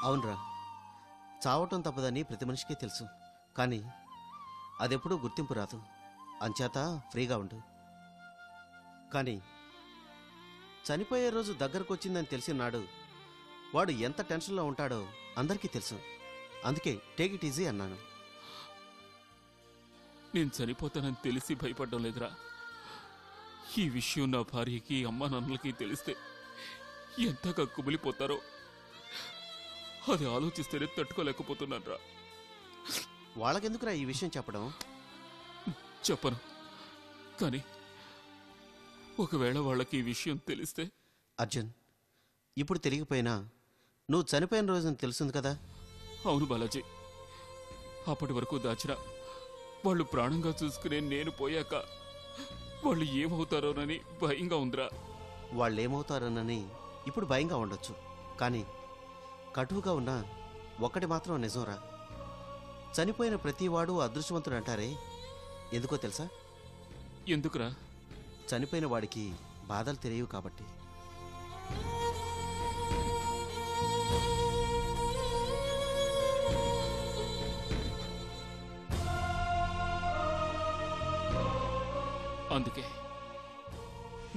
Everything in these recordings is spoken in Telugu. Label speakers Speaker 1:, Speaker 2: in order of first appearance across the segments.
Speaker 1: అవునరా, చావటం తప్పదని ప్రతి మనిషికి తెలుసు. కానీ అదెప్పుడూ గుర్తింపు రాదు. అంచేత ఫ్రీగా ఉండు. కానీ చనిపోయే రోజు దగ్గరకు వచ్చిందని తెలిసిన నాడు వాడు ఎంత టెన్షన్లో ఉంటాడో అందరికీ తెలుసు. అందుకే టేక్ ఇట్ ఈజీ అన్నాను.
Speaker 2: నేను చనిపోతానని తెలిసి భయపడ్డం లేదురా. ఈ విషయం నా భార్యకి అమ్మా నాన్నలకి తెలిస్తే ఎంతగా కుమిలిపోతారో అది ఆలోచిస్తేనే తట్టుకోలేకపోతున్నాను రా.
Speaker 1: వాళ్ళకెందుకురా ఈ విషయం చెప్పడం?
Speaker 2: చెప్పను, కానీ ఒకవేళ వాళ్ళకి ఈ విషయం తెలిస్తే?
Speaker 1: అర్జున్, ఇప్పుడు తెలియకపోయినా నువ్వు చనిపోయిన రోజున తెలుస్తుంది కదా.
Speaker 2: అవును బాలాజీ, అప్పటి వరకు దాచిన వాళ్ళు ప్రాణంగా చూసుకునే నేను పోయాక వాళ్ళు ఏమవుతారోనని భయంగా ఉందిరా.
Speaker 1: వాళ్ళేమవుతారోనని ఇప్పుడు భయంగా ఉండొచ్చు, కానీ కటువుగా ఉన్నా ఒక్కటి మాత్రం నిజంరా. చనిపోయిన ప్రతివాడు అదృష్టవంతుడు అంటారే, ఎందుకో తెలుసా?
Speaker 2: ఎందుకురా?
Speaker 1: చనిపోయిన వాడికి బాధలు తెలియవు కాబట్టి.
Speaker 2: అందుకే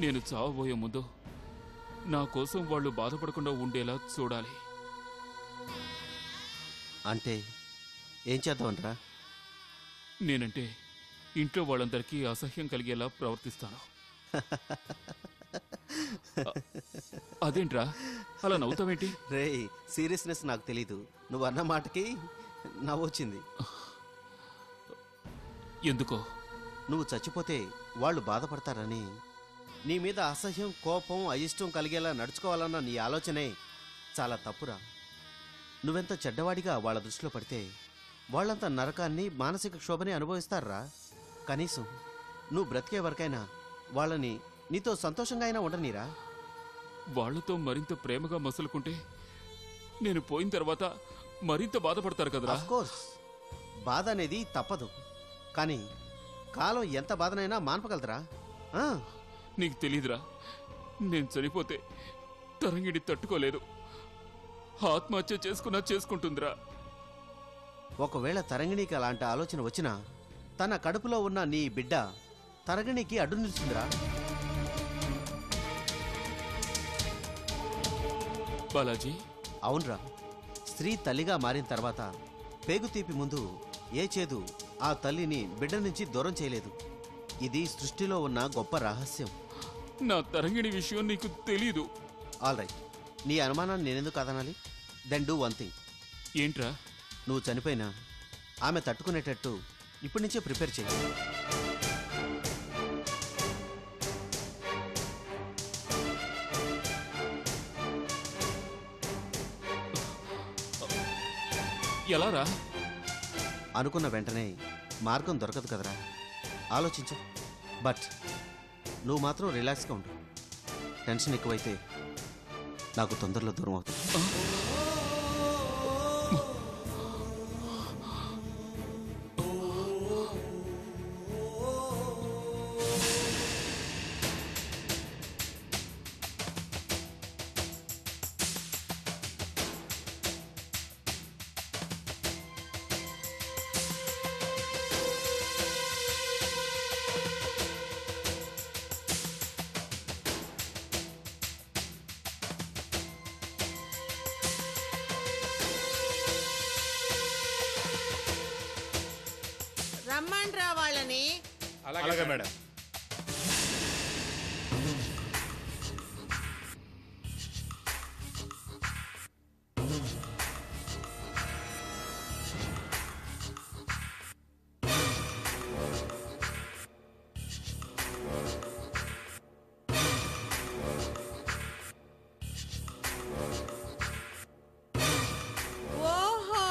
Speaker 2: నేను చావబోయే ముందు నా కోసం వాళ్ళు బాధపడకుండా ఉండేలా చూడాలి.
Speaker 1: అంటే ఏం చేద్దామనరా?
Speaker 2: నేనంటే ఇంట్లో వాళ్ళందరికీ అసహ్యం కలిగేలా ప్రవర్తిస్తాను. అదేంట్రా అలా నవ్వుతావేంటి?
Speaker 1: రే, సీరియస్నెస్ నాకు తెలీదు. నువ్వు అన్న మాటకి నవ్వొచ్చింది.
Speaker 2: ఎందుకో?
Speaker 1: నువ్వు చచ్చిపోతే వాళ్ళు బాధపడతారని. నీ మీద అసహ్యం, కోపం, అయిష్టం కలిగేలా నడుచుకోవాలన్న నీ ఆలోచనే చాలా తప్పురా. నువ్వెంత చెడ్డవాడిగా వాళ్ళ దృష్టిలో పడితే వాళ్ళంతా నరకాన్ని, మానసిక క్షోభని అనుభవిస్తారా. కనీసం నువ్వు బ్రతికే వరకైనా వాళ్ళని నీతో సంతోషంగా అయినా ఉండనీరా.
Speaker 2: వాళ్లతో మరింత ప్రేమగా మసులుకుంటే నేను పోయిన తర్వాత మరింత బాధపడతారు కదరా.
Speaker 1: ఆఫ్కోర్స్, బాధ అనేది తప్పదు. కానీ కాలం ఎంత బాధనైనా మాన్పగలదురా.
Speaker 2: నీకు తెలీదురా, నేను చనిపోతే తరంగిడి తట్టుకోలేదు. ఆత్మహత్య చేసుకుంటుందిరా.
Speaker 1: ఒకవేళ తరంగిణికి అలాంటి ఆలోచన వచ్చినా తన కడుపులో ఉన్న నీ బిడ్డ తరంగిణికి అడ్డు నిలుస్తుందిరా.
Speaker 2: బాలాజీ,
Speaker 1: అవునరా, స్త్రీ తల్లిగా మారిన తర్వాత పేగుతీపి ముందు ఏ చేదు ఆ తల్లిని బిడ్డ నుంచి దూరం చేయలేదు. ఇది సృష్టిలో ఉన్న గొప్ప రహస్యం.
Speaker 2: నా తరంగిణి విషయం నీకు తెలీదు.
Speaker 1: ఆల్ రైట్, నీ అనుమానాన్ని నేనెందుకు కాదనాలి? Then do one thing.
Speaker 2: ఏంట్రా?
Speaker 1: నువ్వు చనిపోయినా ఆమె తట్టుకునేటట్టు ఇప్పటి నుంచే ప్రిపేర్ చేయి.
Speaker 2: ఎలారా?
Speaker 1: అనుకున్న వెంటనే మార్గం దొరకదు కదరా. ఆలోచించు. బట్ నువ్వు మాత్రం రిలాక్స్గా ఉండు. టెన్షన్ ఎక్కువైతే నాకు తొందరలో దూరం అవుతుంది.
Speaker 3: రమ్మండ్రా వాళ్ళని.
Speaker 4: అలాగే మేడం.
Speaker 3: ఓహో,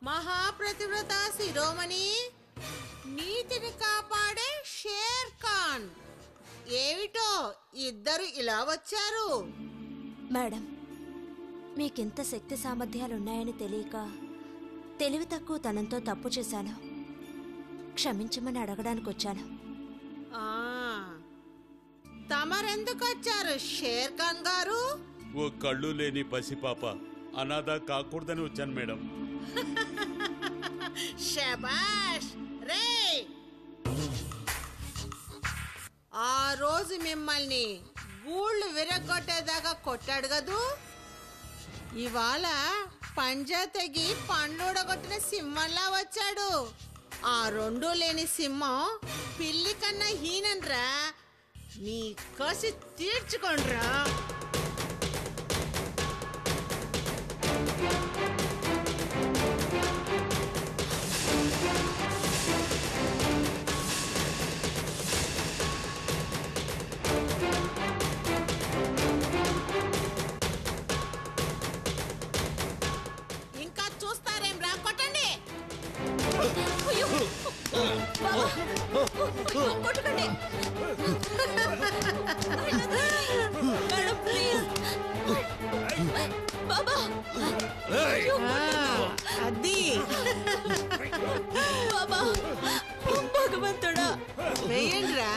Speaker 3: మహాప్రతివ్రత శిరోమణి, నీతిని కాపాడే షేర్ ఖాన్. ఏమిటో ఇద్దరు ఇలా వచ్చారు?
Speaker 5: మేడం, మీకింత శక్తి సామర్థ్యాలున్నాయని తెలియక తెలివి తక్కువ తనంతో తప్పు చేశాను. క్షమించమని అడగడానికి వచ్చాను.
Speaker 3: తమరెందుకు వచ్చారు షేర్ ఖాన్ గారు?
Speaker 4: ఓ కళ్ళు లేని పసిపాప అనాథ కాకూడదని వచ్చాను మేడం.
Speaker 3: శబాష్ రే. ఆ రోజు మిమ్మల్ని గూళ్ళు విరగొట్టేదాకా కొట్టాడు కదూ. ఇవాళ పంజా తెగి పండ్లుడగొట్టిన సింహంలా వచ్చాడు. ఆ రెండూ లేని సింహం పిల్లి కన్నా హీనన్రా. నీ కసి తీర్చుకోండ్రా. ఇంకా చూస్తారేం రా, కొట్టండి.
Speaker 5: అయ్యో! బాబా! కొట్టకండి. Madam, please. బాబా! అయ్యో,
Speaker 3: అది
Speaker 5: బాబా! భగవంతుడా!
Speaker 3: వేయండిరా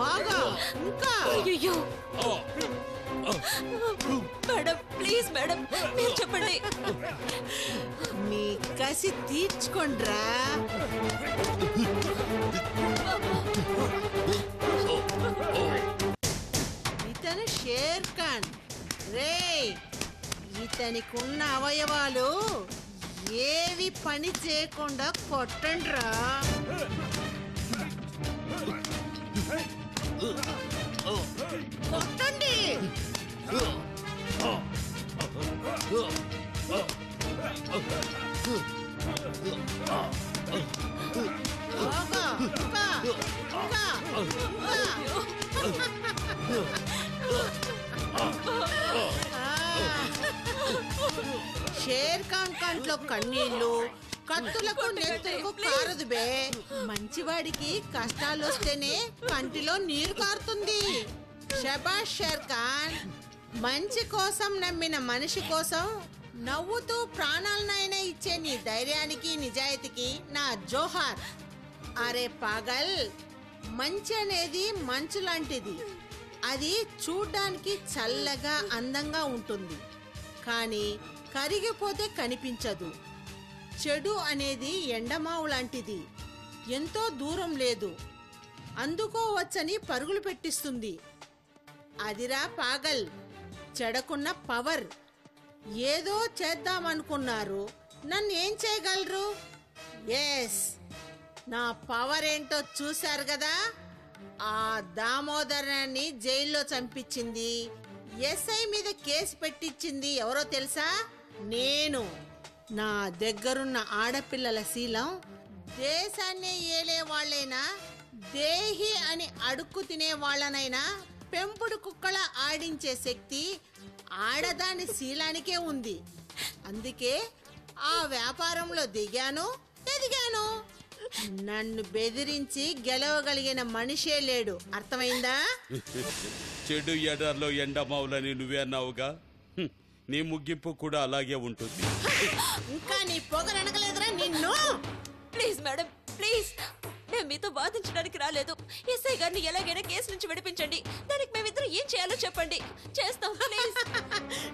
Speaker 3: బాగా. ఇంకా
Speaker 5: అయ్యో! మేడం, ప్లీజ్ మేడం, మీరు చెప్పండి.
Speaker 3: మీ కసి తీర్చుకోండ్రా. ఇతను షేర్ ఖాన్ రే. ఇతనికి ఉన్న అవయవాలు ఏవి పని చేయకుండా కొట్టండ్రా. కొట్టండి. బాగా. ఇంకా ఇంకా షేర్ ఖాన్ కంట్లో కన్నీళ్లు, కత్తులకు నెత్తులకు కారదు బే. మంచివాడికి కష్టాలు వస్తేనే కంటిలో నీరు కారుతుంది. శబాష్ షేర్ ఖాన్. మంచి కోసం నమ్మిన మనిషి కోసం నవ్వుతూ ప్రాణాలనైనా ఇచ్చే నీ ధైర్యానికి నిజాయితీకి నా జోహార్. అరే పాగల్, మంచి అనేది మంచు లాంటిది. అది చూడ్డానికి చల్లగా అందంగా ఉంటుంది, కానీ కరిగిపోతే కనిపించదు. చెడు అనేది ఎండమావు లాంటిది. ఎంతో దూరం లేదు, అందుకోవచ్చని పరుగులు పెట్టిస్తుంది. అదిరా పాగల్, చెడకున్న పవర్. ఏదో చేద్దామనుకున్నారు, నన్ను ఏం చేయగలరు? ఎస్, నా పవర్ ఏంటో చూశారు కదా. ఆ దామోదరాన్ని జైల్లో చంపించింది, ఎస్ఐ మీద కేసు పెట్టించింది ఎవరో తెలుసా? నేను. నా దగ్గరున్న ఆడపిల్లల శీలం దేశాన్ని ఏలే వాళ్ళైనా, దేహి అని అడుక్కు తినే వాళ్ళనైనా పెంపుడు కుక్కల ఆడించే శక్తి ఆడదాని శీలానికే ఉంది. అందుకే ఆ వ్యాపారంలో దిగాను, ఎదిగాను. నన్ను బెదిరించి గెలవగలిగిన మనిషే లేడు. అర్థమైందా?
Speaker 4: చెడు ఎడర్లో ఎండమావులని నువ్వే అన్నావుగా. నీ ముగింపు కూడా అలాగే ఉంటుంది.
Speaker 3: ఇంకా నీ పొగరనగలేదురా నిన్ను.
Speaker 5: Please madam, please. మేము మీతో వాదించడానికి రాలేదు. ఎస్ఐ గారిని ఎలాగైనా కేసు నుంచి విడిపించండి. దానికి మేమిద్దరం ఏం చేయాలో చెప్పండి, చేస్తాం ప్లీజ్.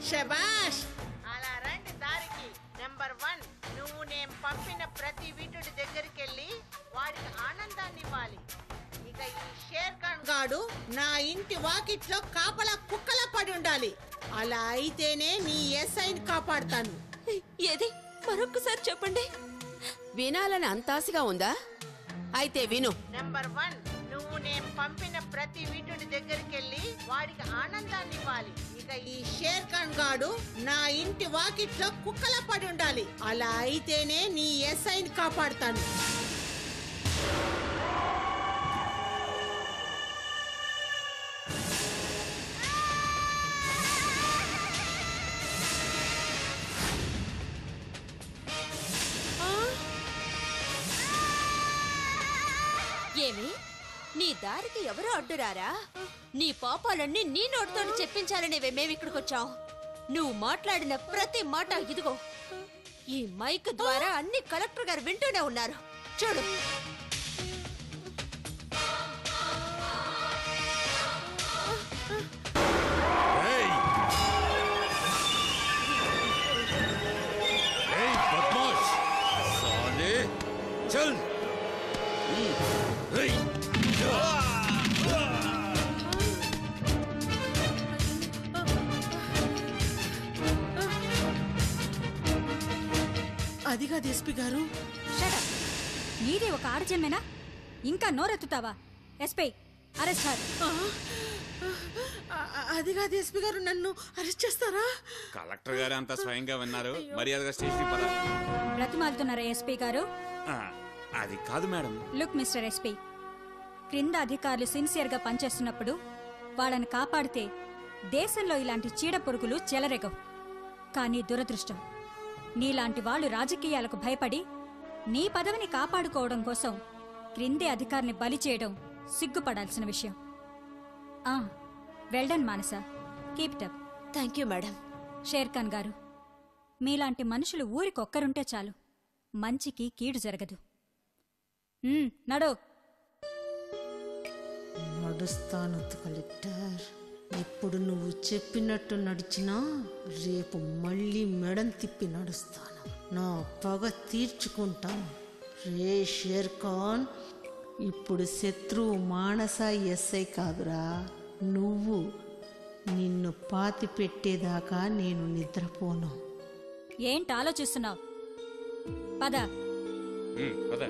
Speaker 3: శబాష్. అలా రండి దారికి. నెంబర్ 1, నువ్వు నేను పంపిన ప్రతి వీటుడి దగ్గరికి వెళ్ళి వాడికి ఆనందాన్ని ఇవ్వాలి. ఇక ఈ షేర్ ఖాన్ గాడు నా ఇంటి వాకిట్లో కాపలా కుక్కలా పడి ఉండాలి. అలా అయితేనే నీ ఎస్ఐని కాపాడుతాను.
Speaker 5: ఏది మరొక్కసారి చెప్పండి.
Speaker 6: వినాలని అంతాసిగా ఉందా? అయితే విను.
Speaker 3: నెంబర్ 1, నువ్వు నేను పంపిన ప్రతి వీటుడి దగ్గరికి వెళ్ళి వాడికి ఆనందాన్ని ఇవ్వాలి. ఇక ఈ షేర్ ఖాన్ గాడు నా ఇంటి వాకిట్లో కుక్కలా పడి ఉండాలి. అలా అయితేనే నీ ఎస్ఐని కాపాడుతాను.
Speaker 5: ఏమి, నీ దారికి ఎవరో అడ్డురారా? నీ పాపాలన్నీ నీ నోటితో చెప్పించాలనేవే మేమిక్కడికొచ్చాం. నువ్వు మాట్లాడిన ప్రతి మాట ఇదిగో ఈ మైక్ ద్వారా అన్ని కలెక్టర్ గారు వింటూనే ఉన్నారు. చూడు.
Speaker 3: అది కాదు ఎస్పీ గారు.
Speaker 7: నీది ఒక ఆడజన్మేనా? ఇంకా నోరెత్తుతావా? SP arrest her.
Speaker 3: అది కాదు ఎస్పీ గారు, నన్ను అరెస్ట్ చేస్తారా?
Speaker 8: కలెక్టర్ గారు అంతా స్వయంగా విన్నారు. మర్యాదగా స్టేషన్ పద.
Speaker 7: బ్రతిమాలుతున్నారా ఎస్పీ గారు?
Speaker 8: అది కాదు మేడం.
Speaker 7: లుక్ మిస్టర్ ఎస్పీ, క్రింద అధికారులు సిన్సియర్గా పనిచేస్తున్నప్పుడు వాళ్ళని కాపాడితే దేశంలో ఇలాంటి చీడ పురుగులు చెలరెగవు. కానీ దురదృష్టం, నీలాంటి వాళ్ళు రాజకీయాలకు భయపడి నీ పదవిని కాపాడుకోవడం కోసం క్రిందే అధికారిని బలి చేయడం సిగ్గుపడాల్సిన విషయం. Well done Manasa, keep it up.
Speaker 5: Thank you madam.
Speaker 7: Shere Khan గారు, మీలాంటి మనుషులు ఊరికొక్కరుంటే చాలు, మంచికి కీడు జరగదు. నడో.
Speaker 3: నడుస్తాను కలెక్టర్. ఇప్పుడు నువ్వు చెప్పినట్టు నడిచినా రేపు మళ్ళీ మెడం తిప్పి నడుస్తాను. నా పగ తీర్చుకుంటాను. రే షేర్ఖాన్, ఇప్పుడు శత్రువు మానస ఎస్ఐ కాదురా నువ్వు. నిన్ను పాతి పెట్టేదాకా నేను నిద్రపోను.
Speaker 7: ఏంటి ఆలోచిస్తున్నావు? పద.
Speaker 8: పద.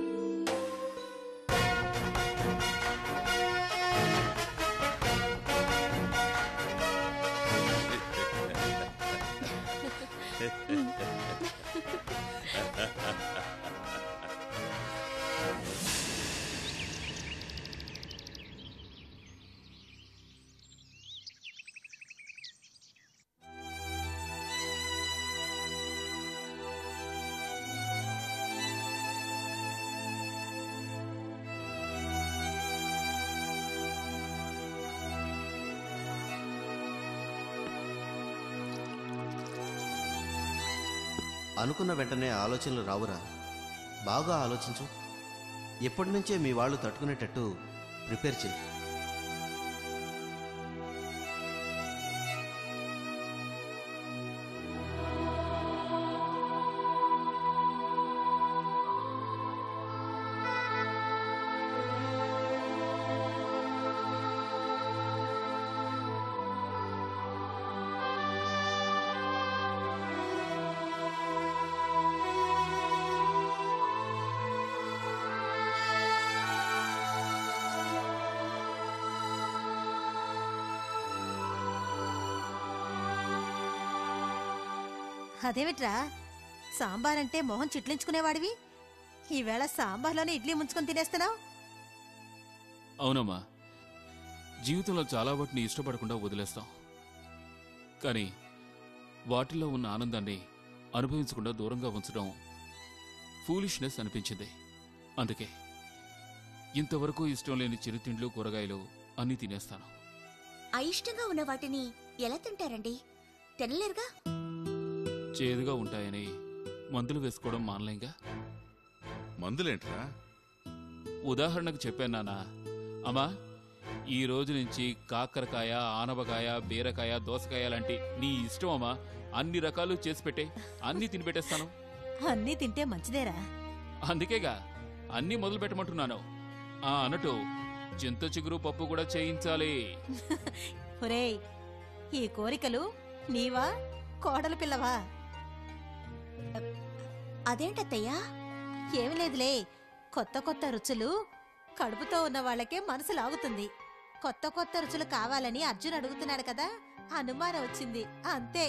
Speaker 1: అనుకున్న వెంటనే ఆలోచనలు రావురా. బాగా ఆలోచించు. ఎప్పటి నుంచే మీ వాళ్ళు తట్టుకునేటట్టు ప్రిపేర్ చేయి.
Speaker 9: అదేమిట్రా, సాంబార్ అంటే మొహం చిట్లించుకునేవాడివి, ఈవేళ సాంబార్లోనే ఇడ్లీ ముంచుకొని తినేస్తున్నావు.
Speaker 2: అవునమ్మా, జీవితంలో చాలా వాటిని ఇష్టపడకుండా వదిలేస్తాం. కానీ వాటిల్లో ఉన్న ఆనందాన్ని అనుభవించకుండా దూరంగా ఉంచడం ఫూలిష్నెస్ అనిపించింది. అందుకే ఇంతవరకు ఇష్టం లేని చిరుతిండ్లు, కూరగాయలు అన్నీ తినేస్తాను.
Speaker 5: అయిష్టంగా ఉన్న వాటిని ఎలా తింటారండి? తినలేరుగా.
Speaker 2: చేదుగా ఉంటాయని మందులు వేసుకోవడం మానలేంగా.
Speaker 10: మందులేంట్రా?
Speaker 2: ఉదాహరణకు చెప్పాను నాన్న. అమ్మా, ఈ రోజు నుంచి కాకరకాయ, ఆనపకాయ, బీరకాయ, దోసకాయ లాంటి నీ ఇష్టం అమ్మా అన్ని రకాలు చేసి పెట్టే, అన్ని తిని పెట్టేస్తాను.
Speaker 9: అన్నీ తింటే మంచిదేరా.
Speaker 2: అందుకేగా అన్నీ మొదలు పెట్టమంటున్నాను. అన్నట్టు చింత చిగురు పప్పు కూడా చేయించాలి.
Speaker 9: ఒరేయ్, ఈ కోరికలు నీవా కోడలు పిల్లవా?
Speaker 5: అదేంటత్తయ్యా?
Speaker 9: ఏమి లేదులే, కొత్త కొత్త రుచులు కడుపుతో ఉన్న వాళ్ళకే మనసు లాగుతుంది. కొత్త కొత్త రుచులు కావాలని అర్జున్ అడుగుతున్నాడు కదా, అనుమానం వచ్చింది అంతే.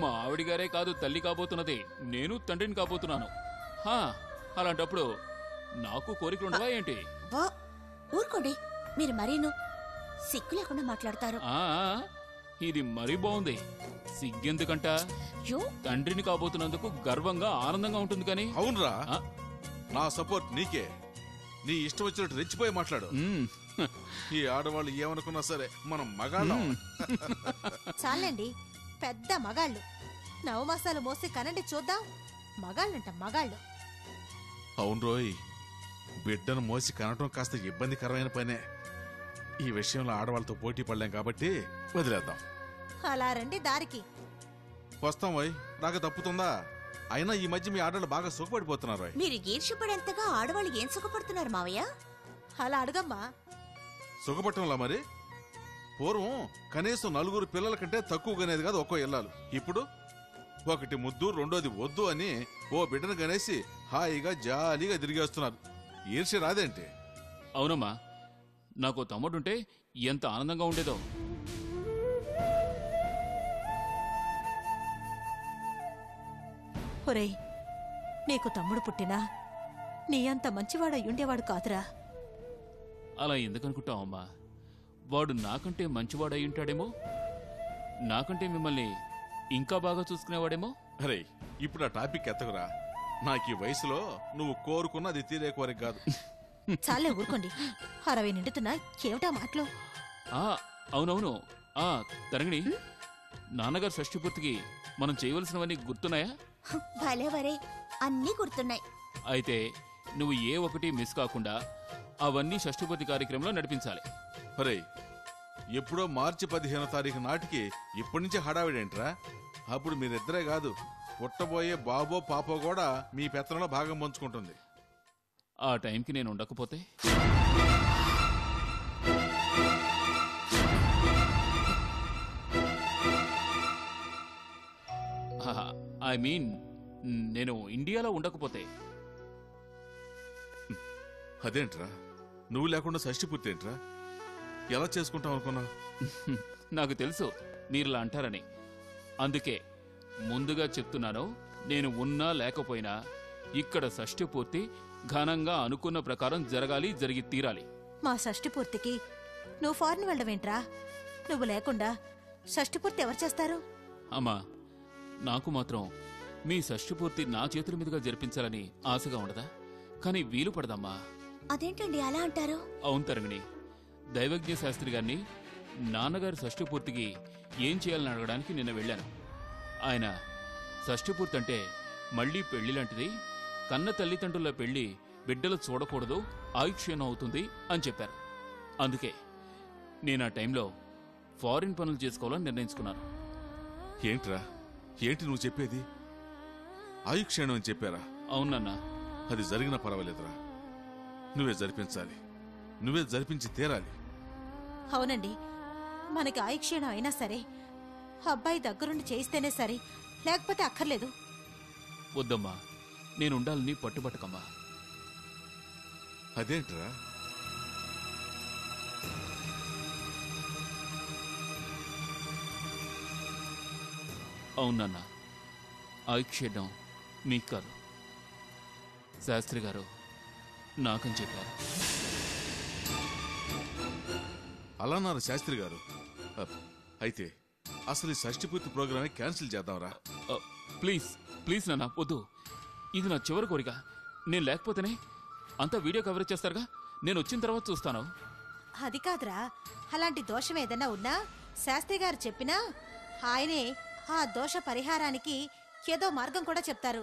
Speaker 2: మా ఆవిడిగారే కాదు తల్లి కాబోతున్నది, నేను తండ్రిని కాబోతున్నాను. అలాంటప్పుడు నాకు కోరికలుండవా ఏంటి?
Speaker 5: ఊరుకోండి, మీరు మరీను సిగ్గు లేకుండా మాట్లాడతారు.
Speaker 2: ఇది మరీ బాగుంది. సిగ్గెందుకంట? తండ్రిని కాబోతున్నందుకు గర్వంగా ఆనందంగా ఉంటుంది. కానీ
Speaker 10: అవునరా, నా సపోర్ట్ నీకే. నీ ఇష్టం వచ్చినట్టు రెచ్చిపోయి మాట్లాడు. ఈ ఆడవాళ్ళు ఏమనుకున్నా సరే మనం మగాళ్ళం.
Speaker 9: చాలండి, పెద్ద మగాళ్ళు. నవమాసాలు మోసి కనండి చూద్దాం. మగాళ్ళంట మగాళ్ళు.
Speaker 10: అవును రోయ్, బిడ్డను మోసి కనటం కాస్త ఇబ్బందికరమైన పనే. ఈ విషయంలో ఆడవాళ్ళతో పోటీ పడలేం కాబట్టి వదిలేద్దాం.
Speaker 9: అలా రండి దారికి.
Speaker 10: వస్తాం వై, నాకు తప్పుతుందా? అయినా ఈ మధ్య మీ ఆడవాళ్ళు బాగా సుఖపడిపోతున్నారు.
Speaker 5: మీరు ఈర్ష్యపడేంతగా ఆడవాళ్ళు ఏం సుఖపడుతున్నారు మావయ్య?
Speaker 9: అలా అడుగమ్మా.
Speaker 10: సుఖపట్టంలా మరి పూర్వం కనీసం 4 పిల్లల కంటే తక్కువగానేది కాదు ఒక్కో ఇల్లాలు. ఇప్పుడు 1 ముద్దు 2ది వద్దు అని ఓ బిడ్డను గనేసి హాయిగా జాలీగా తిరిగేస్తున్నారు. ఈర్ష్య రాదేంటి?
Speaker 2: అవునమ్మా, నాకు తమ్ముడుంటే ఎంత ఆనందంగా ఉండేదో.
Speaker 9: ఒరేయ్, నీకు తమ్ముడు పుట్టినా నీ అంత మంచివాడయ్యుండేవాడు కాదురా.
Speaker 2: అలా ఎందుకనుకుంటావమ్మా? వాడు నాకంటే మంచివాడై ఉంటాడేమో, నాకంటే మిమ్మల్ని ఇంకా బాగా చూసుకునేవాడేమో.
Speaker 10: అరే ఇప్పుడు ఆ టాపిక్ ఎత్తకురా. నాకు ఈ వయసులో నువ్వు కోరుకున్నది తీరే కోరిక కాదు.
Speaker 9: చాలే ఊరుకోండి. 60 నిండుతున్నా ఏమిటా మాటలు?
Speaker 2: అవునవును. తరంగిణి, నాన్నగారు షష్ఠి పూర్తికి మనం చేయవలసినవన్నీ గుర్తున్నాయా?
Speaker 5: భలేవరే, అన్నీ గుర్తున్నాయి.
Speaker 2: అయితే నువ్వు ఏ ఒక్కటి మిస్ కాకుండా అవన్నీ షష్ఠిపూర్తి కార్యక్రమంలో నడిపించాలి.
Speaker 10: అరే ఎప్పుడో మార్చి 15వ తారీఖు నాటికి ఇప్పటి నుంచే హడావిడేంట్రా? అప్పుడు మీరిద్దరే కాదు, పుట్టబోయే బాబో పాపో కూడా మీ పెత్తనంలో భాగం పంచుకుంటుంది.
Speaker 2: ఆ టైంకి నేను ఉండకపోతే? ఐ మీన్, నేను ఇండియాలో ఉండకపోతే.
Speaker 10: అదేంట్రా, నువ్వు లేకుండా షష్ఠి పూర్తి ఏంట్రా? ఎలా చేసుకుంటావు అనుకున్నా?
Speaker 2: నాకు తెలుసు మీరులా అంటారని. అందుకే ముందుగా చెప్తున్నాను, నేను ఉన్నా లేకపోయినా ఇక్కడ షష్ఠి పూర్తి ఘనంగా అనుకున్న ప్రకారం జరగాలి, జరిగి తీరాలి.
Speaker 9: మా షష్ఠి పూర్తికి నువ్వు ఫారెన్ వెళ్ళవేంట్రా? నువ్వు లేకుండా షష్ఠి పూర్తి ఎవరు చేస్తారు?
Speaker 2: అమ్మా, నాకు మాత్రం మీ షష్ఠి పూర్తి నా చేతుల మీదుగా జరిపించాలని ఆశగా ఉండదా? కానీ వీలు పడదమ్మా.
Speaker 5: అదేంటండి అలా అంటారు?
Speaker 2: అవును తరంగిణి, దైవజ్ఞ శాస్త్రి గారిని నాన్నగారి షష్ఠి పూర్తికి ఏం చేయాలని అడగడానికి నిన్న వెళ్ళాను. ఆయన షష్ఠి పూర్తి అంటే మళ్లీ పెళ్లి లాంటిది, కన్న తల్లిదండ్రుల పెళ్లి బిడ్డలు చూడకూడదు, ఆయుక్షీణం అవుతుంది అని చెప్పారు. అందుకే నేను ఆ టైంలో ఫారిన్ పనులు చేసుకోవాలని నిర్ణయించుకున్నాను.
Speaker 10: ఏంట్రా, ఏంటి నువ్వు చెప్పేది? ఆయుక్షేణం అని చెప్పారా?
Speaker 2: అవునన్నా.
Speaker 10: అది జరిగినా పర్వాలేదురా, నువ్వే జరిపించాలి, నువ్వే జరిపించి తీరాలి.
Speaker 9: అవునండి, మనకి ఆయుక్షీణం అయినా సరే అబ్బాయి దగ్గరుండి చేయిస్తేనే సరే, లేకపోతే అక్కర్లేదు.
Speaker 2: వద్దమ్మా, నేనుండాలని పట్టుబట్టకమ్మా.
Speaker 10: అదేంట్రా?
Speaker 2: అవునన్నా, ఆయుక్షేణం మీకు కాదు, శాస్త్రి గారు నాకని చెప్పారు.
Speaker 10: అలాన్నారు శాస్త్రి గారు. అయితే అసలు ఈ షష్ఠిపూర్తి ప్రోగ్రామే క్యాన్సిల్ చేద్దాంరా.
Speaker 2: ప్లీజ్ ప్లీజ్ నాన్న, వద్దు. ఇది నా చివరి కోరిక. నేను లేకపోతేనే అంతా వీడియో కవరేజ్ చేస్తారుగా, నేను వచ్చిన తర్వాత చూస్తాను.
Speaker 9: అది కాదురా, అలాంటి దోషం ఏదైనా ఉన్నా శాస్త్రి గారు చెప్పినా ఆయనే ఆ దోష పరిహారానికి ఏదో మార్గం కూడా చెప్తారు.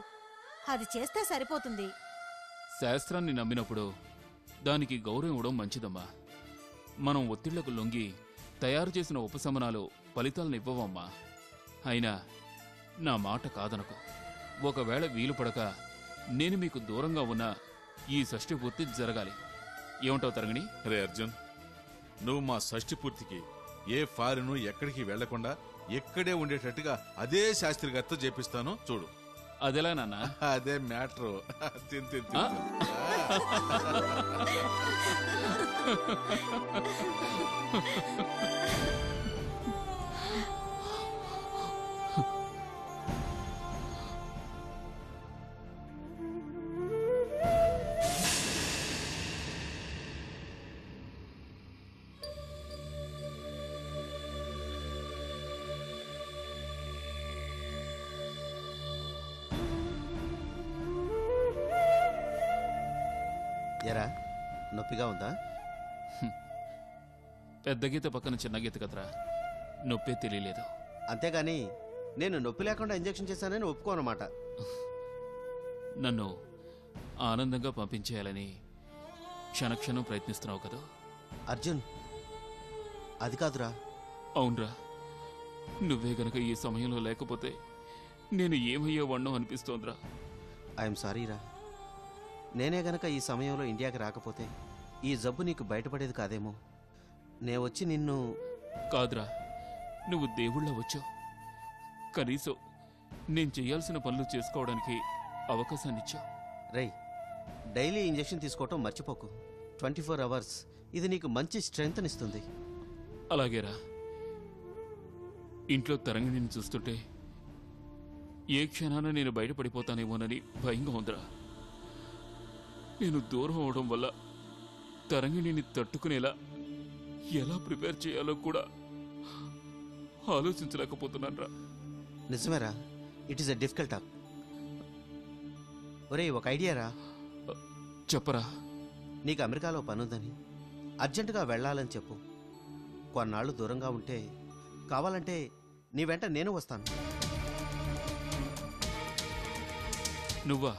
Speaker 9: అది చేస్తే సరిపోతుంది.
Speaker 2: శాస్త్రాన్ని నమ్మినప్పుడు దానికి గౌరవం ఇవ్వడం మంచిదమ్మా. మనం ఒత్తిళ్లకు లొంగి తయారు చేసిన ఉపశమనాలు ఫలితాలను ఇవ్వవమ్మా. అయినా నా మాట కాదనకు. ఒకవేళ వీలు పడక నేను మీకు దూరంగా ఉన్న ఈ షష్ఠి పూర్తి జరగాలి. ఏమంటావు తరంగిణి?
Speaker 10: రే అర్జున్, నువ్వు మా షష్ఠి పూర్తికి ఏ ఫారిను ఎక్కడికి వెళ్లకుండా ఎక్కడే ఉండేటట్టుగా అదే శాస్త్రి గారితో చేపిస్తాను చూడు.
Speaker 2: అదెలా నాన్న?
Speaker 10: అదే మ్యాటరు.
Speaker 1: ఎరా, నొప్పిగా ఉందా?
Speaker 2: పెద్ద గీత పక్కన చిన్న గీత కదరా, నొప్పే తెలియలేదు.
Speaker 1: అంతేగాని నేను నొప్పి లేకుండా ఇంజెక్షన్ చేశానని ఒప్పుకోనమాట.
Speaker 2: నన్ను ఆనందంగా పంపించేయాలని క్షణక్షణం ప్రయత్నిస్తున్నావు కదా
Speaker 1: అర్జున్. అది కాదురా.
Speaker 2: అవునరా, నువ్వే గనక ఈ సమయంలో లేకపోతే నేను ఏమయ్యేవాణ్ణో అనిపిస్తోందిరా.
Speaker 1: ఐఎమ్ సారీరా. నేనే గనక ఈ సమయంలో ఇండియాకి రాకపోతే ఈ జబ్బు నీకు బయటపడేది కాదేమో. నే వచ్చి నిన్ను
Speaker 2: కాదురా, నువ్వు దేవుళ్ళ వచ్చావు. కనీసం నేను చేయాల్సిన పనులు చేసుకోవడానికి అవకాశాన్నిచ్చావు.
Speaker 1: రై, డైలీ ఇంజెక్షన్ తీసుకోవటం మర్చిపోకు. 24 అవర్స్ ఇది నీకు మంచి స్ట్రెంగ్త్నిస్తుంది.
Speaker 2: అలాగేరా. ఇంట్లో తరంగిణిని చూస్తుంటే ఏ క్షణాన నేను బయటపడిపోతానేమోనని భయంగా ఉందిరా. నేను దూరం అవడం వల్ల తరంగిణిని తట్టుకునేలా ఎలా ప్రిపేర్ చేయాలో కూడా ఆలోచించలేకపోతున్నానురా.
Speaker 1: నిజమేరా, it is a difficult talk. ఒరే, ఒక ఐడియా రా.
Speaker 2: చెప్పరా.
Speaker 1: నీకు అమెరికాలో పనుందని అర్జెంటుగా వెళ్ళాలని చెప్పు. కొన్నాళ్ళు దూరంగా ఉంటే కావాలంటే నీ వెంట నేను వస్తాను.
Speaker 2: నువ్వా?